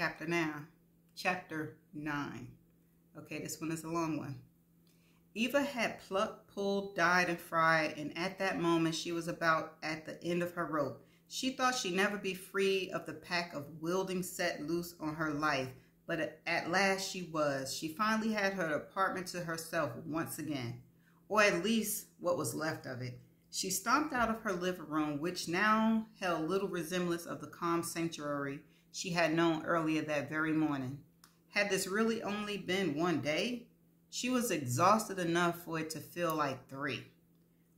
Chapter 9. Okay, this one is a long one. Eva had plucked, pulled, dyed, and fried, and at that moment she was about at the end of her rope. She thought she'd never be free of the pack of wielding set loose on her life, but at last she was. She finally had her apartment to herself once again, or at least what was left of it. She stomped out of her living room, which now held little resemblance of the calm sanctuary she had known earlier that very morning. Had this really only been one day? She was exhausted enough for it to feel like 3.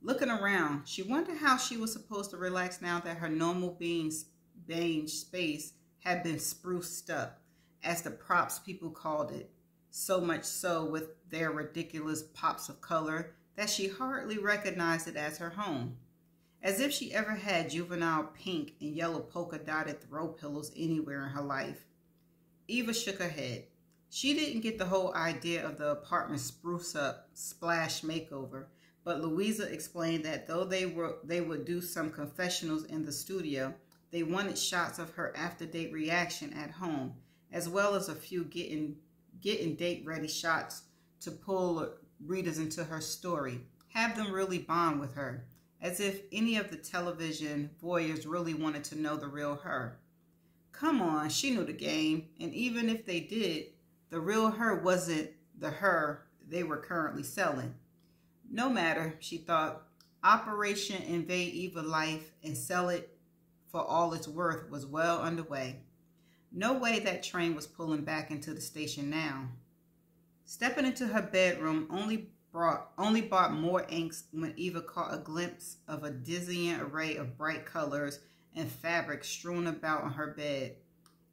Looking around, she wondered how she was supposed to relax now that her normal beige space had been spruced up, as the props people called it, so much so with their ridiculous pops of color that she hardly recognized it as her home. As if she ever had juvenile pink and yellow polka-dotted throw pillows anywhere in her life. Eva shook her head. She didn't get the whole idea of the apartment spruce-up splash makeover, but Louisa explained that though they would do some confessionals in the studio, they wanted shots of her after-date reaction at home, as well as a few getting date-ready shots to pull readers into her story, have them really bond with her, as if any of the television voyeurs really wanted to know the real her. Come on, she knew the game, and even if they did, the real her wasn't the her they were currently selling. No matter, she thought, Operation Invade Eva Life and Sell It for All It's Worth was well underway. No way that train was pulling back into the station now. Stepping into her bedroom only brought more angst when Eva caught a glimpse of a dizzying array of bright colors and fabric strewn about on her bed.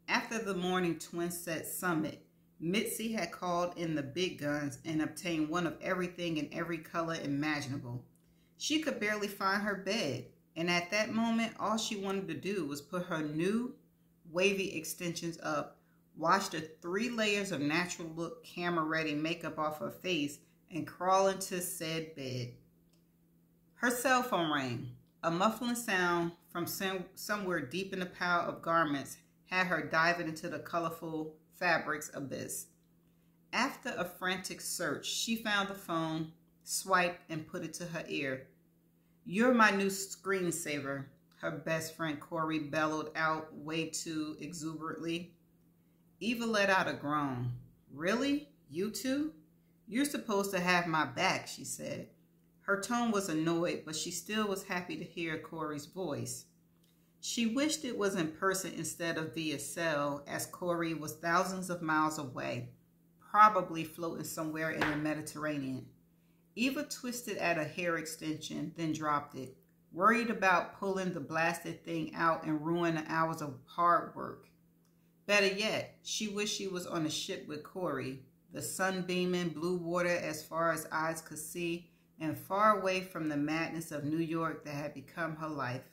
After the morning twin-set summit, Mitzi had called in the big guns and obtained one of everything in every color imaginable. She could barely find her bed, and at that moment, all she wanted to do was put her new wavy extensions up, wash the 3 layers of natural look camera-ready makeup off her face, and crawl into said bed. Her cell phone rang. A muffling sound from somewhere deep in the pile of garments had her diving into the colorful fabric's abyss. After a frantic search, she found the phone, swiped, and put it to her ear. "You're my new screensaver," her best friend Corey bellowed out way too exuberantly. Eva let out a groan. "Really? You two? You're supposed to have my back," she said. Her tone was annoyed, but she still was happy to hear Corey's voice. She wished it was in person instead of via cell, as Corey was thousands of miles away, probably floating somewhere in the Mediterranean. Eva twisted at a hair extension, then dropped it, worried about pulling the blasted thing out and ruining hours of hard work. Better yet, she wished she was on a ship with Corey, the sun-beaming blue water as far as eyes could see, and far away from the madness of New York that had become her life.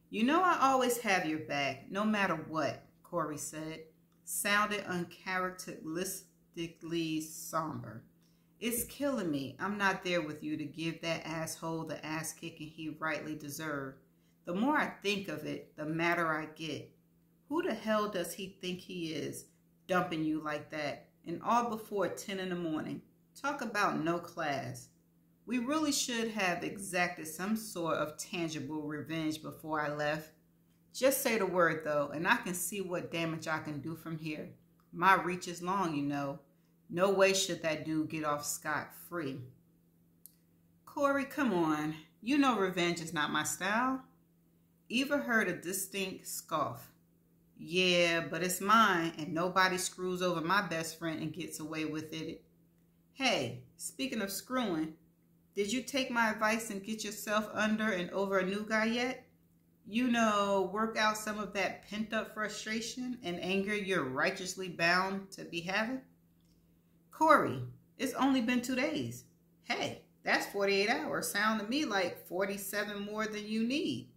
"You know I always have your back, no matter what," Corey said, sounded uncharacteristically somber. "It's killing me I'm not there with you to give that asshole the ass-kicking he rightly deserved. The more I think of it, the madder I get. Who the hell does he think he is, dumping you like that, and all before 10 in the morning? Talk about no class. We really should have exacted some sort of tangible revenge before I left. Just say the word, though, and I can see what damage I can do from here. My reach is long, you know. No way should that dude get off scot-free." "Corey, come on. You know revenge is not my style." Eva heard a distinct scoff. "Yeah, but it's mine, and nobody screws over my best friend and gets away with it. Hey, speaking of screwing, did you take my advice and get yourself under and over a new guy yet? You know, work out some of that pent-up frustration and anger you're righteously bound to be having?" "Corey, it's only been 2 days. Hey, that's 48 hours. Sound to me like 47 more than you need."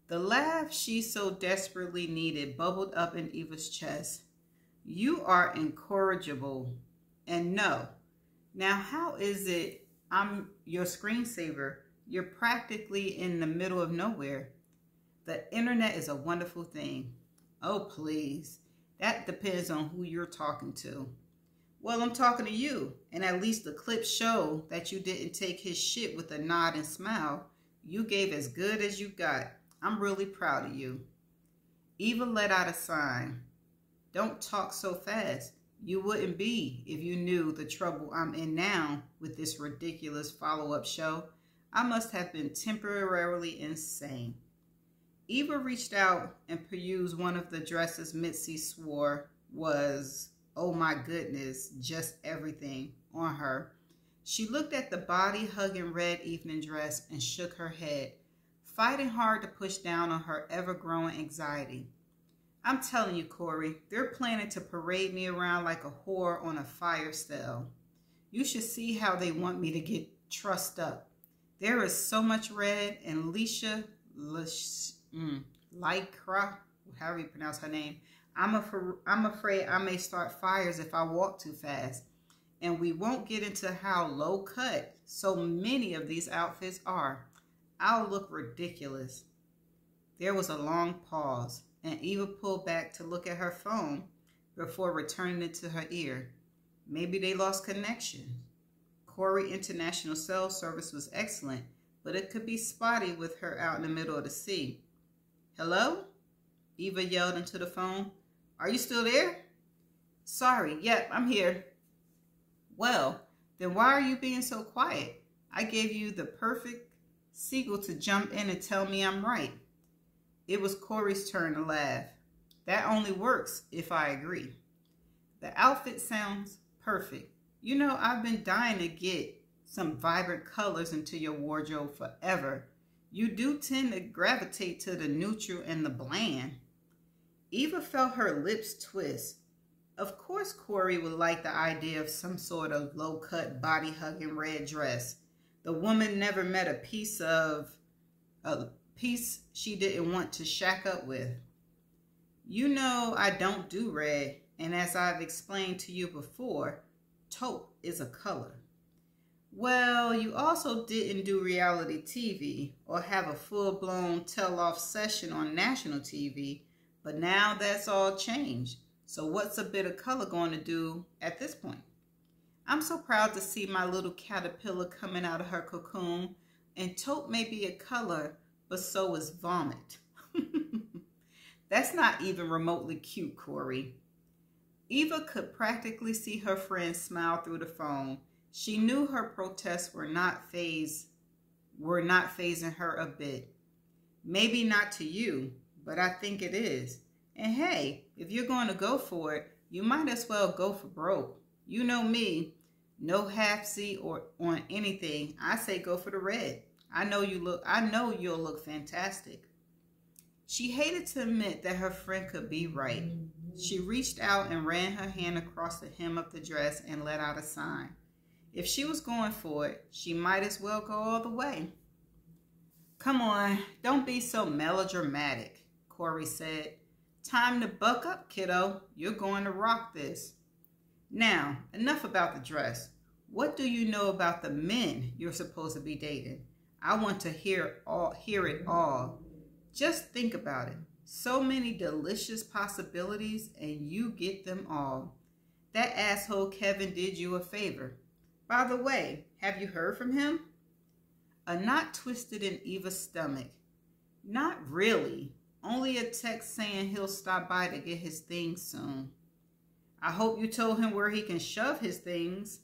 The laugh she so desperately needed bubbled up in Eva's chest. "You are incorrigible. And no. Now how is it I'm your screensaver? You're practically in the middle of nowhere. The internet is a wonderful thing. Oh, please. That depends on who you're talking to. Well, I'm talking to you, and at least the clips show that you didn't take his shit with a nod and smile. You gave as good as you got. I'm really proud of you. Eva let out a sigh. Don't talk so fast. You wouldn't be if you knew the trouble I'm in now with this ridiculous follow-up show. I must have been temporarily insane. Eva reached out and perused one of the dresses Mitzi swore was, oh my goodness, just everything on her. She looked at the body-hugging red evening dress and shook her head, fighting hard to push down on her ever-growing anxiety. I'm telling you, Corey, they're planning to parade me around like a whore on a fire stale. You should see how they want me to get trussed up. There is so much red, and Lycra, however you pronounce her name, I'm afraid I may start fires if I walk too fast. And we won't get into how low cut so many of these outfits are. I'll look ridiculous. There was a long pause, and Eva pulled back to look at her phone before returning it to her ear. Maybe they lost connection. Corey International Cell Service was excellent, but it could be spotty with her out in the middle of the sea. Hello? Eva yelled into the phone. Are you still there? Sorry, yep, I'm here. Well, then why are you being so quiet? I gave you the perfect seagull to jump in and tell me I'm right. It was Corey's turn to laugh. That only works if I agree. The outfit sounds perfect. You know, I've been dying to get some vibrant colors into your wardrobe forever. You do tend to gravitate to the neutral and the bland. Eva felt her lips twist. Of course Corey would like the idea of some sort of low-cut, body-hugging red dress. The woman never met a piece she didn't want to shack up with. You know I don't do red, and as I've explained to you before, taupe is a color. Well, you also didn't do reality TV or have a full-blown tell-off session on national TV, but now that's all changed. So what's a bit of color going to do at this point? I'm so proud to see my little caterpillar coming out of her cocoon, and taupe may be a color, but so is vomit. That's not even remotely cute, Corey. Eva could practically see her friend smile through the phone. She knew her protests were not phasing her a bit. Maybe not to you, but I think it is. And hey, if you're going to go for it, you might as well go for broke. You know me, no half-see or on anything. I say go for the red. I know you'll look fantastic. She hated to admit that her friend could be right. She reached out and ran her hand across the hem of the dress and let out a sigh. If she was going for it, she might as well go all the way. Come on, don't be so melodramatic, Corey said. Time to buck up, kiddo. You're going to rock this. Now, enough about the dress. What do you know about the men you're supposed to be dating? I want to hear it all. Just think about it. So many delicious possibilities, and you get them all. That asshole Kevin did you a favor. By the way, have you heard from him? A knot twisted in Eva's stomach. Not really. Only a text saying he'll stop by to get his things soon. I hope you told him where he can shove his things.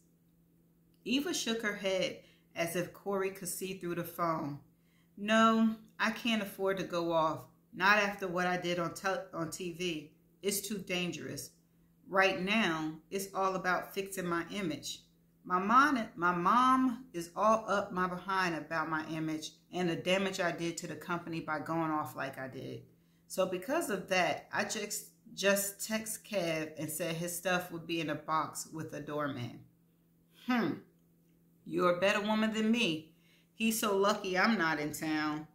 Eva shook her head as if Corey could see through the phone. No, I can't afford to go off. Not after what I did on TV. It's too dangerous. Right now, it's all about fixing my image. My mom is all up my behind about my image and the damage I did to the company by going off like I did. So because of that, I just text Kev and said his stuff would be in a box with a doorman. You're a better woman than me. He's so lucky I'm not in town.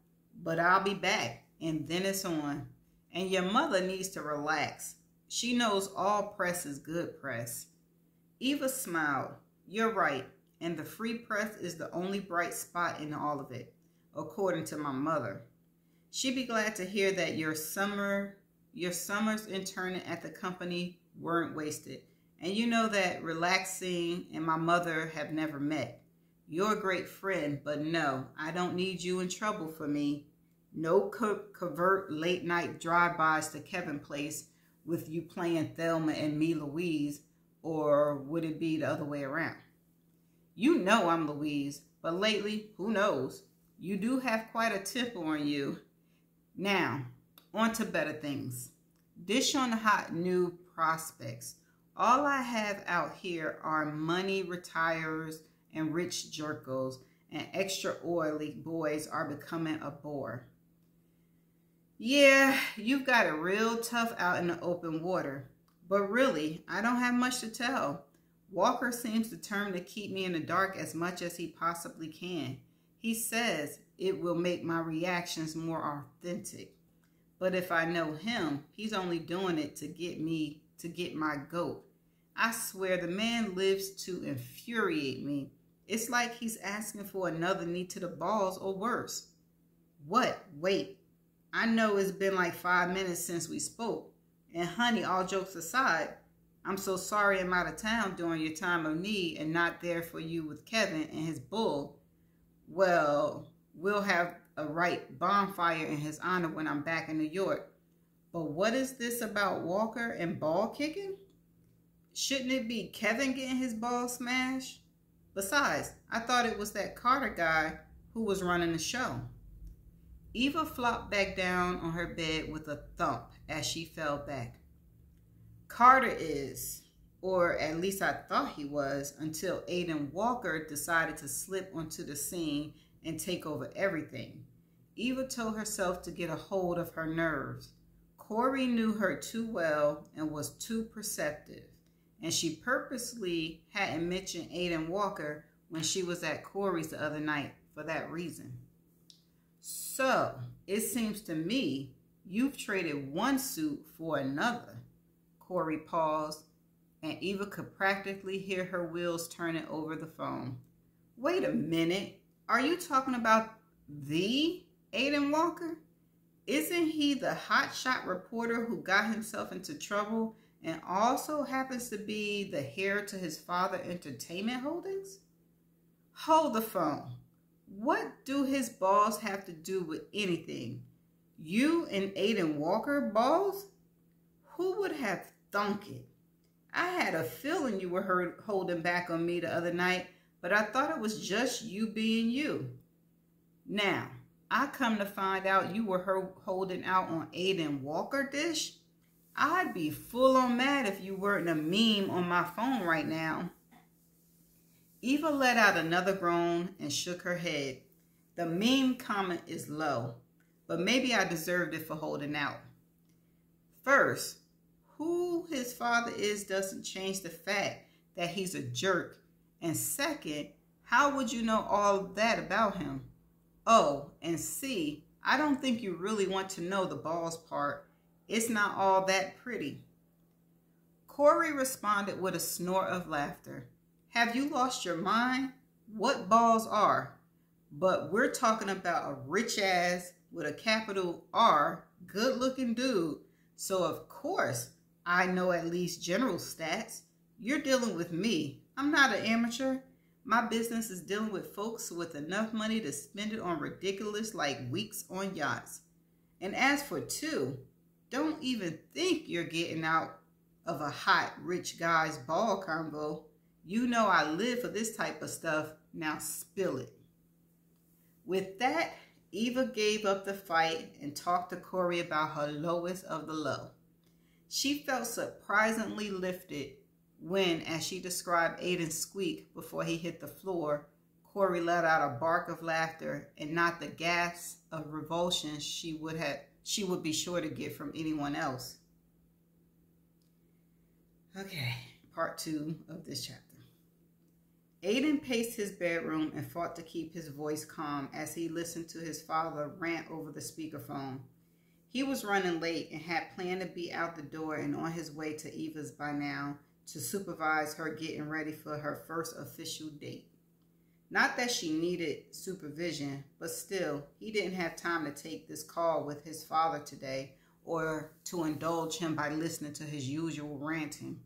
But I'll be back, and then it's on. And your mother needs to relax. She knows all press is good press. Eva smiled. You're right, and the free press is the only bright spot in all of it, according to my mother. She'd be glad to hear that your summer your summers interning at the company weren't wasted. And you know that relaxing and my mother have never met. You're a great friend, but no, I don't need you in trouble for me. No covert late night drive-bys to Kevin Place with you playing Thelma and me Louise, or would it be the other way around? You know I'm Louise, but lately, who knows? You do have quite a temper on you. Now, on to better things. Dish on the hot new prospects. All I have out here are money retires and rich jerkos, and extra oily boys are becoming a bore. Yeah, you've got it real tough out in the open water. But really, I don't have much to tell. Walker seems determined to keep me in the dark as much as he possibly can. He says it will make my reactions more authentic. But if I know him, he's only doing it to get my goat. I swear the man lives to infuriate me. It's like he's asking for another knee to the balls or worse. What? Wait. I know it's been like 5 minutes since we spoke. And honey, all jokes aside, I'm so sorry I'm out of town during your time of need and not there for you with Kevin and his bull. Well, we'll have a right bonfire in his honor when I'm back in New York. But what is this about Walker and ball kicking? Shouldn't it be Kevin getting his ball smashed? Besides, I thought it was that Carter guy who was running the show. Eva flopped back down on her bed with a thump as she fell back. Carter is, or at least I thought he was, until Aiden Walker decided to slip onto the scene and take over everything. Eva told herself to get a hold of her nerves. Corey knew her too well and was too perceptive, and she purposely hadn't mentioned Aiden Walker when she was at Corey's the other night for that reason. So, it seems to me you've traded one suit for another. Corey paused, and Eva could practically hear her wheels turning over the phone. Wait a minute. Are you talking about the Aiden Walker? Isn't he the hotshot reporter who got himself into trouble and also happens to be the heir to his father Entertainment Holdings? Hold the phone. What do his balls have to do with anything? You and Aiden Walker balls? Who would have thunk it? I had a feeling you were holding back on me the other night, but I thought it was just you being you. Now, I come to find out you were holding out on Aiden Walker dish. I'd be full on mad if you weren't a meme on my phone right now. Eva let out another groan and shook her head. The meme comment is low, but maybe I deserved it for holding out. First, who his father is doesn't change the fact that he's a jerk. And second, how would you know all that about him? Oh, and C, I don't think you really want to know the balls part. It's not all that pretty. Corey responded with a snort of laughter. Have you lost your mind? What balls are? But we're talking about a rich ass with a capital R, good looking dude. So of course, I know at least general stats. You're dealing with me. I'm not an amateur. My business is dealing with folks with enough money to spend it on ridiculous like weeks on yachts. And as for two, don't even think you're getting out of a hot rich guy's ball combo. You know I live for this type of stuff. Now spill it. With that, Eva gave up the fight and talked to Corey about her lowest of the low. She felt surprisingly lifted when, as she described Aiden's squeak before he hit the floor, Corey let out a bark of laughter and not the gasp of revulsion she would be sure to get from anyone else. Okay, part 2 of this chapter. Aiden paced his bedroom and fought to keep his voice calm as he listened to his father rant over the speakerphone. He was running late and had planned to be out the door and on his way to Eva's by now to supervise her getting ready for her first official date. Not that she needed supervision, but still, he didn't have time to take this call with his father today or to indulge him by listening to his usual ranting.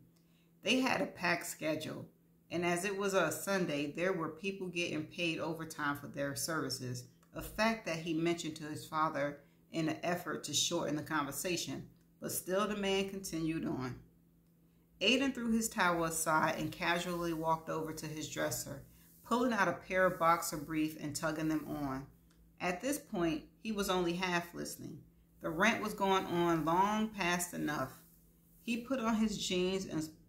They had a packed schedule, and as it was a Sunday, there were people getting paid overtime for their services, a fact that he mentioned to his father in an effort to shorten the conversation, but still the man continued on. Aiden threw his towel aside and casually walked over to his dresser, pulling out a pair of boxer briefs and tugging them on. At this point, he was only half listening. The rant was going on long past enough. He put on his jeans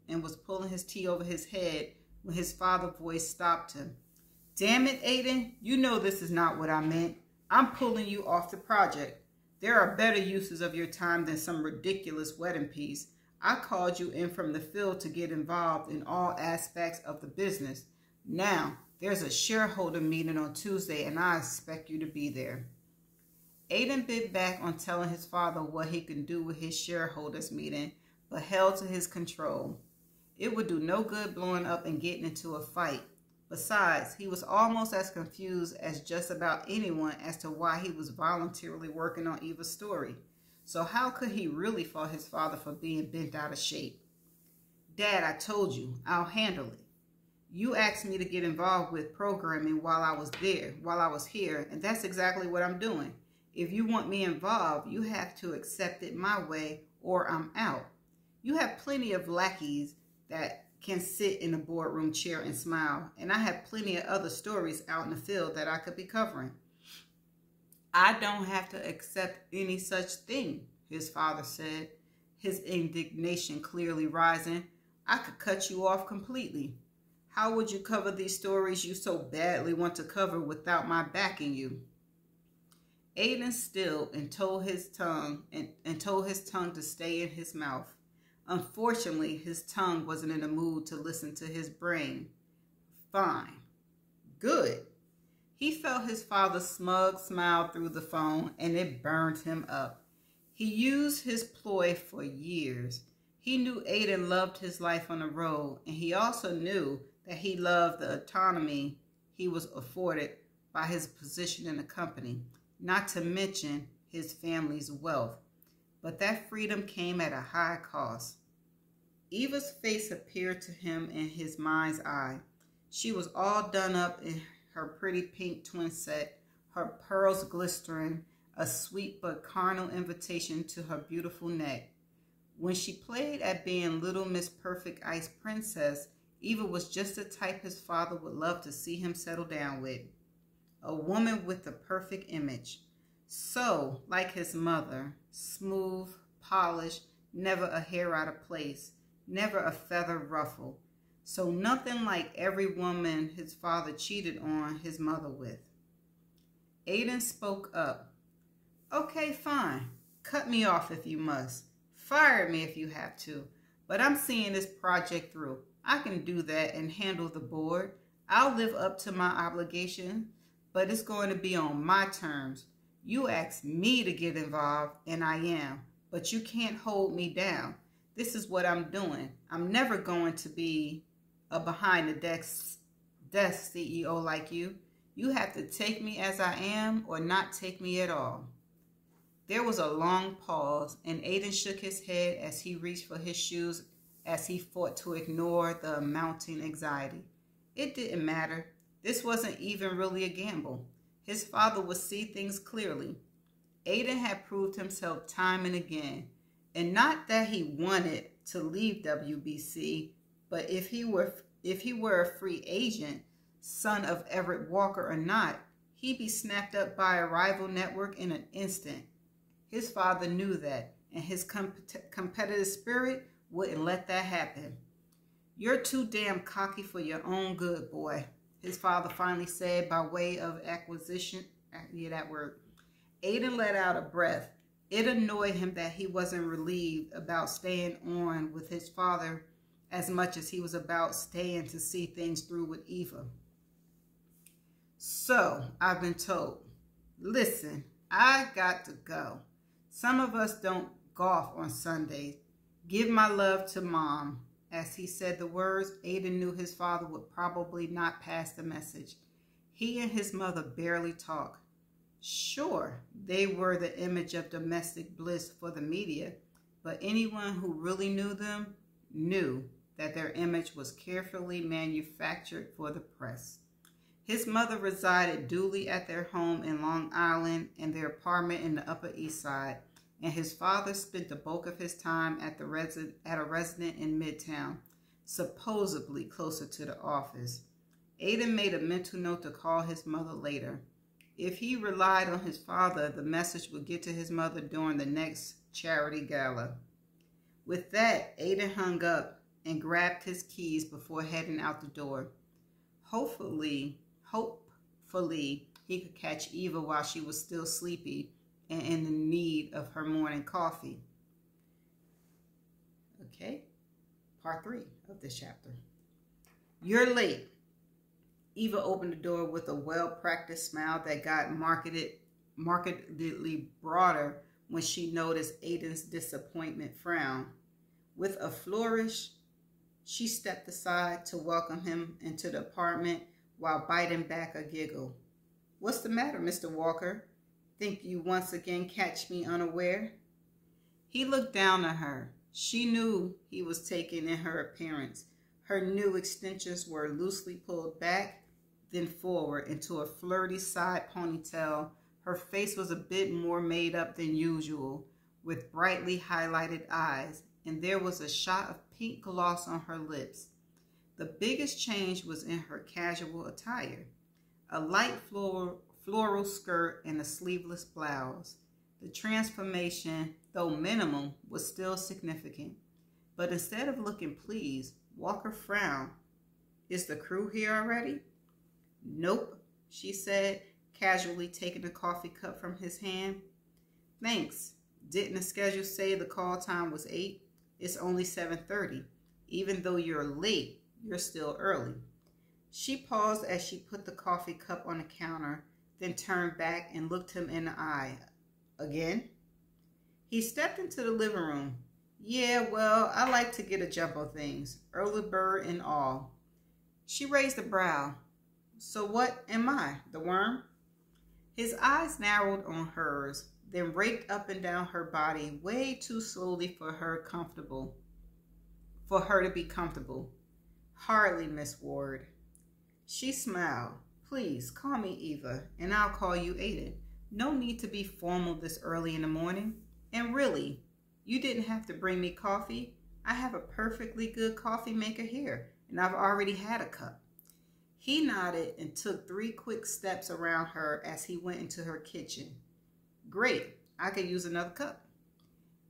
and was pulling his tee over his head when his father's voice stopped him. "Damn it, Aiden, you know this is not what I meant. I'm pulling you off the project. There are better uses of your time than some ridiculous wedding piece. I called you in from the field to get involved in all aspects of the business. Now, there's a shareholder meeting on Tuesday, and I expect you to be there." Aiden bit back on telling his father what he could do with his shareholders meeting, but held to his control. It would do no good blowing up and getting into a fight. Besides, he was almost as confused as just about anyone as to why he was voluntarily working on Eva's story. So how could he really fault his father for being bent out of shape? "Dad, I told you, I'll handle it. You asked me to get involved with programming while I was here, and that's exactly what I'm doing. If you want me involved, you have to accept it my way or I'm out. You have plenty of lackeys that can sit in a boardroom chair and smile, and I have plenty of other stories out in the field that I could be covering." "I don't have to accept any such thing," his father said, his indignation clearly rising. "I could cut you off completely. How would you cover these stories you so badly want to cover without my backing you?" Aiden stilled and told his tongue to stay in his mouth. Unfortunately, his tongue wasn't in the mood to listen to his brain. Fine. Good. He felt his father's smug smile through the phone, and it burned him up. He used his ploy for years. He knew Aiden loved his life on the road, and he also knew that he loved the autonomy he was afforded by his position in the company, not to mention his family's wealth. But that freedom came at a high cost. Eva's face appeared to him in his mind's eye. She was all done up in her pretty pink twin set, her pearls glistering, a sweet but carnal invitation to her beautiful neck. When she played at being Little Miss Perfect Ice Princess, Eva was just the type his father would love to see him settle down with. A woman with the perfect image. So, like his mother, smooth, polished, never a hair out of place, never a feather ruffled. So nothing like every woman his father cheated on his mother with. Aiden spoke up. "Okay, fine. Cut me off if you must. Fire me if you have to. But I'm seeing this project through. I can do that and handle the board. I'll live up to my obligation, but it's going to be on my terms. You asked me to get involved, and I am. But you can't hold me down. This is what I'm doing. I'm never going to be a behind-the-desk CEO like you. You have to take me as I am or not take me at all." There was a long pause, and Aiden shook his head as he reached for his shoes as he fought to ignore the mounting anxiety. It didn't matter. This wasn't even really a gamble. His father would see things clearly. Aiden had proved himself time and again, and not that he wanted to leave WBC, but if he were a free agent, son of Everett Walker or not, he'd be snapped up by a rival network in an instant. His father knew that, and his competitive spirit wouldn't let that happen. "You're too damn cocky for your own good, boy," his father finally said by way of acquisition. Yeah, that word. Aiden let out a breath. It annoyed him that he wasn't relieved about staying on with his father as much as he was about staying to see things through with Eva. "So, I've been told. Listen, I got to go. Some of us don't golf on Sundays. Give my love to Mom." As he said the words, Aiden knew his father would probably not pass the message. He and his mother barely talk. Sure, they were the image of domestic bliss for the media, but anyone who really knew them knew that their image was carefully manufactured for the press. His mother resided duly at their home in Long Island and their apartment in the Upper East Side, and his father spent the bulk of his time at a resident in Midtown, supposedly closer to the office. Aiden made a mental note to call his mother later. If he relied on his father, the message would get to his mother during the next charity gala. With that, Aiden hung up and grabbed his keys before heading out the door. Hopefully, he could catch Eva while she was still sleepy and in the need of her morning coffee. Okay, part 3 of this chapter. You're late. Eva opened the door with a well-practiced smile that got markedly broader when she noticed Aiden's disappointment frown. With a flourish, she stepped aside to welcome him into the apartment while biting back a giggle. "What's the matter, Mr. Walker? Think you once again catch me unaware?" He looked down at her. She knew he was taking in her appearance. Her new extensions were loosely pulled back, then forward into a flirty side ponytail. Her face was a bit more made up than usual, with brightly highlighted eyes, and there was a shot of pink gloss on her lips. The biggest change was in her casual attire, a light floral skirt and a sleeveless blouse. The transformation, though minimal, was still significant. But instead of looking pleased, Walker frowned. "Is the crew here already?" "Nope," she said, casually taking the coffee cup from his hand. "Thanks. Didn't the schedule say the call time was 8? It's only 7:30. Even though you're late, you're still early." She paused as she put the coffee cup on the counter, then turned back and looked him in the eye. "Again?" He stepped into the living room. "Yeah, well, I like to get a jump on things, early bird and all." She raised a brow. "So what am I, the worm?" His eyes narrowed on hers, then raked up and down her body way too slowly for her to be comfortable. "Hardly, Miss Ward." She smiled. "Please call me Eva, and I'll call you Aiden. No need to be formal this early in the morning. And really, you didn't have to bring me coffee. I have a perfectly good coffee maker here, and I've already had a cup." He nodded and took 3 quick steps around her as he went into her kitchen. "Great, I could use another cup."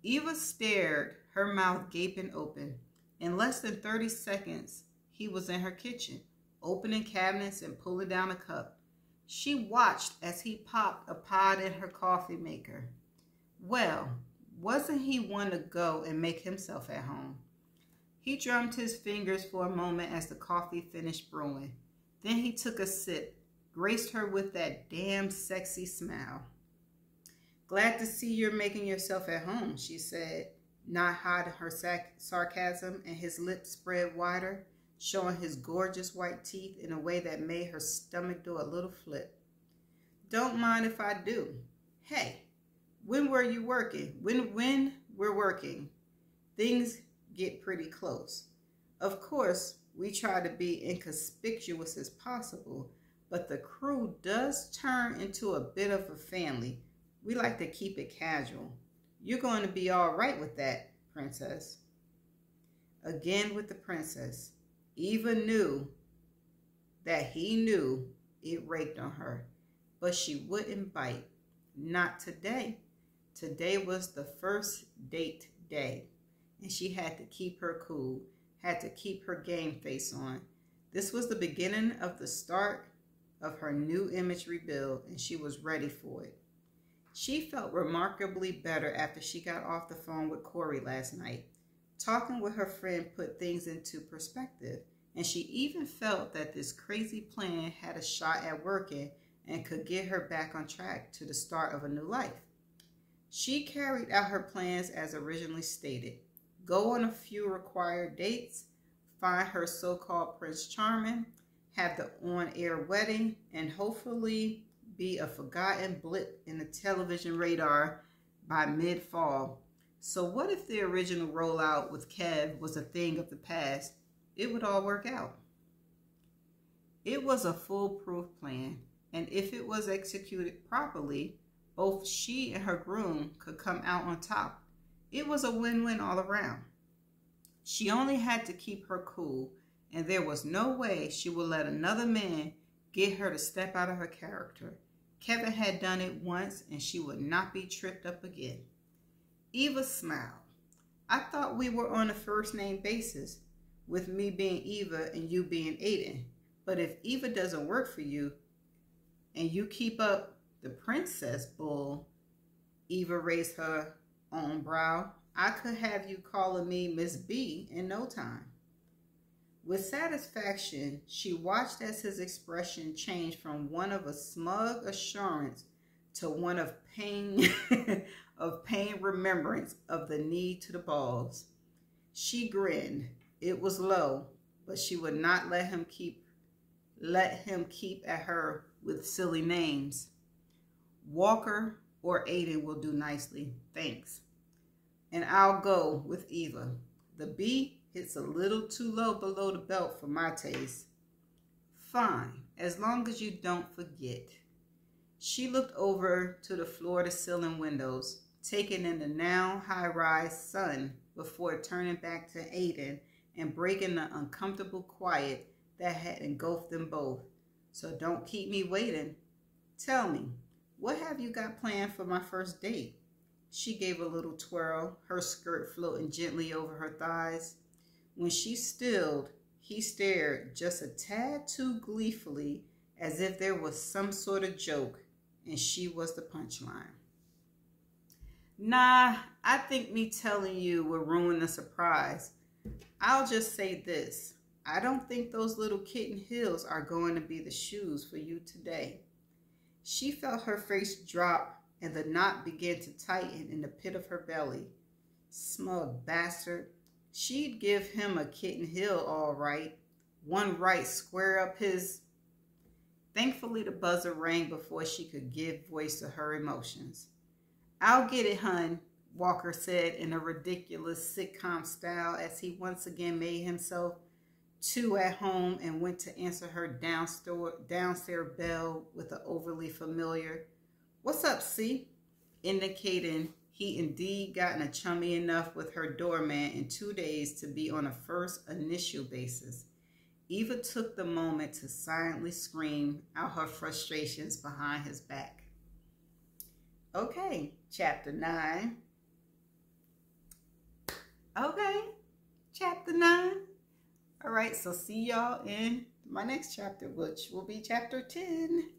Eva stared, her mouth gaping open. In less than 30 seconds, he was in her kitchen, opening cabinets and pulling down a cup. She watched as he popped a pod in her coffee maker. Well, wasn't he one to go and make himself at home? He drummed his fingers for a moment as the coffee finished brewing. Then he took a sip, graced her with that damn sexy smile. "Glad to see you're making yourself at home," she said, not hiding her sarcasm, and his lips spread wider, showing his gorgeous white teeth in a way that made her stomach do a little flip. "Don't mind if I do. Hey, when were you working? When we're working, things get pretty close. Of course, we try to be inconspicuous as possible, but the crew does turn into a bit of a family. We like to keep it casual. You're going to be all right with that, princess." Again with the princess. Eva knew that he knew it raked on her, but she wouldn't bite. Not today. Today was the first date day, and she had to keep her cool, had to keep her game face on. This was the beginning of the start of her new image rebuild, and she was ready for it. She felt remarkably better after she got off the phone with Corey last night. Talking with her friend put things into perspective, and she even felt that this crazy plan had a shot at working and could get her back on track to the start of a new life. She carried out her plans as originally stated. Go on a few required dates, find her so-called Prince Charming, have the on-air wedding, and hopefully be a forgotten blip in the television radar by mid-fall. So what if the original rollout with Kev was a thing of the past? It would all work out. It was a foolproof plan, and if it was executed properly, both she and her groom could come out on top. It was a win-win all around. She only had to keep her cool, and there was no way she would let another man get her to step out of her character. Kevin had done it once, and she would not be tripped up again. Eva smiled. I thought we were on a first-name basis, with me being Eva and you being Aiden. But if Eva doesn't work for you, and you keep up the princess bull, Eva raised her own brow, I could have you calling me Miss B in no time. With satisfaction, she watched as his expression changed from one of a smug assurance to one of pain, of pain remembrance of the knee to the balls. She grinned. It was low, but she would not let him keep at her with silly names. Walker or Aiden will do nicely, thanks. And I'll go with Eva. The B hits a little too low below the belt for my taste. Fine, as long as you don't forget. She looked over to the floor-to-ceiling windows, taking in the now high-rise sun before turning back to Aiden and breaking the uncomfortable quiet that had engulfed them both. So don't keep me waiting. Tell me, what have you got planned for my first date? She gave a little twirl, her skirt floating gently over her thighs. When she stilled, he stared just a tad too gleefully, as if there was some sort of joke, and she was the punchline. Nah, I think me telling you will ruin the surprise. I'll just say this. I don't think those little kitten heels are going to be the shoes for you today. She felt her face drop and the knot began to tighten in the pit of her belly. Smug bastard. She'd give him a kitten heel all right. One right square up his... Thankfully, the buzzer rang before she could give voice to her emotions. I'll get it, hun, Walker said in a ridiculous sitcom style as he once again made himself too at home and went to answer her downstairs bell with an overly familiar, "What's up, C?" indicating he indeed gotten a chummy enough with her doorman in 2 days to be on a first initial basis. Eva took the moment to silently scream out her frustrations behind his back. Okay, chapter 9. Okay, chapter 9. All right, so see y'all in my next chapter, which will be chapter 10.